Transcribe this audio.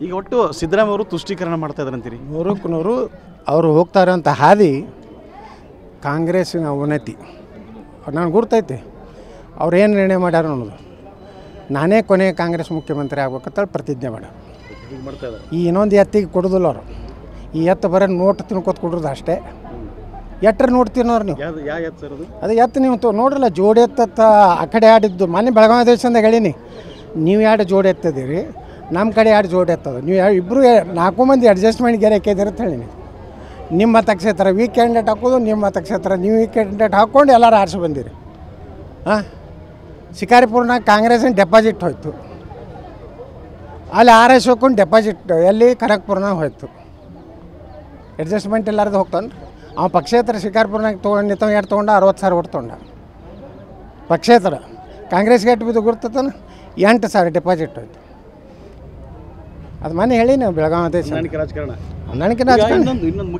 ಈಗ ಒಟ್ಟು ಸಿದ್ದರಾಮಯ್ಯ ಅವರು ತುಷ್ಟೀಕರಣ ಮಾಡ್ತಾ ಇದ್ದಾರೆ ಅಂತೀರಿ? ನೂರಕ್ಕೆ ನೂರು ಅವರು ಹೋಗ್ತಾ ಇರೋಂಥ ಹಾದಿ ಕಾಂಗ್ರೆಸ್ಸಿನ ಅವನತಿ ನನಗೆ ಗುರ್ತೈತಿ. ಅವ್ರು ಏನು ನಿರ್ಣಯ ಮಾಡ್ಯಾರ ಅನ್ನೋದು, ನಾನೇ ಕೊನೆ ಕಾಂಗ್ರೆಸ್ ಮುಖ್ಯಮಂತ್ರಿ ಆಗ್ಬೇಕಂತ ಪ್ರತಿಜ್ಞೆ ಮಾಡ್ಯಾರ. ಈ ಇನ್ನೊಂದು ಎತ್ತಿಗೆ ಕೊಡೋದಿಲ್ಲ ಅವರು. ಈ ಎತ್ತು ಬರೀ ನೋಟ್ ತಿನ್ಕೋತ ಕೊಡೋದು ಅಷ್ಟೇ. ಎಟ್ಟರೆ ನೋಟ್ ತಿನ್ನೋರು ನೀವು. ಅದು ಎತ್ತು ನೀವು ನೋಡ್ರಲ್ಲ, ಜೋಡಿ ಎತ್ತ ಆ ಕಡೆ ಆಡಿದ್ದು ಮೊನ್ನೆ ಬೆಳಗಾವಿ ದೇಶದಾಗ ಹೇಳೀನಿ. ನೀವು ಎರಡು ಜೋಡಿ ಎತ್ತದಿರಿ, ನಮ್ಮ ಕಡೆ ಎರಡು ಜೋಡಿ ಎತ್ತದ. ನೀವು ಇಬ್ಬರು 4 ಮಂದಿ ಅಡ್ಜಸ್ಟ್ಮೆಂಟ್ ಗೆರೆ ಹಾಕಿದ್ದೀರಿ ಅಂತ ಹೇಳೀನಿ. ನಿಮ್ಮ ಮತಕ್ಷೇತ್ರ ವೀಕ್ ಕ್ಯಾಂಡಿಡೇಟ್ ಹಾಕೋದು, ನಿಮ್ಮ ಮತಕ್ಷೇತ್ರ ನೀವು ವೀಕ್ ಕ್ಯಾಂಡಿಡೇಟ್ ಹಾಕ್ಕೊಂಡು ಎಲ್ಲರೂ ಆರಿಸಿ ಬಂದಿರಿ. ಹಾಂ, ಶಿಕಾರಿಪುರನಾಗ ಕಾಂಗ್ರೆಸ್ಸಿನ ಡೆಪಾಸಿಟ್ ಹೋಯ್ತು, ಅಲ್ಲಿ RS ಹೋಗ್ಕೊಂಡು ಡೆಪಾಸಿಟ್ ಎಲ್ಲಿ ಕನಕಪುರನಾಗ ಹೋಯ್ತು. ಅಡ್ಜಸ್ಟ್ಮೆಂಟ್ ಎಲ್ಲಾರ್ದು ಹೋಗ್ತಾನೆ. ಅವ ಪಕ್ಷೇತರ ಶಿಕಾರಿಪುರನಾಗ ತೊಗೊಂಡು ಎರಡು ತೊಗೊಂಡ 60,000 ಓಟ್ ತೊಗೊಂಡ. ಪಕ್ಷೇತರ ಕಾಂಗ್ರೆಸ್ಗೆ ಎಷ್ಟು ಬಿದ್ದು ಗುರ್ತತಾನೆ, 8,000 ಡೆಪಾಸಿಟ್ ಹೋಯ್ತು. ಅದು ಮನೆ ಹೇಳಿ ನಾವು ಬೆಳಗಾವಿ ದೇಶ ರಾಜಕಾರಣ ಹೊಂದಾಣಿಕೆ ರಾಜಕಾರಣ. ಇನ್ನೊಂದು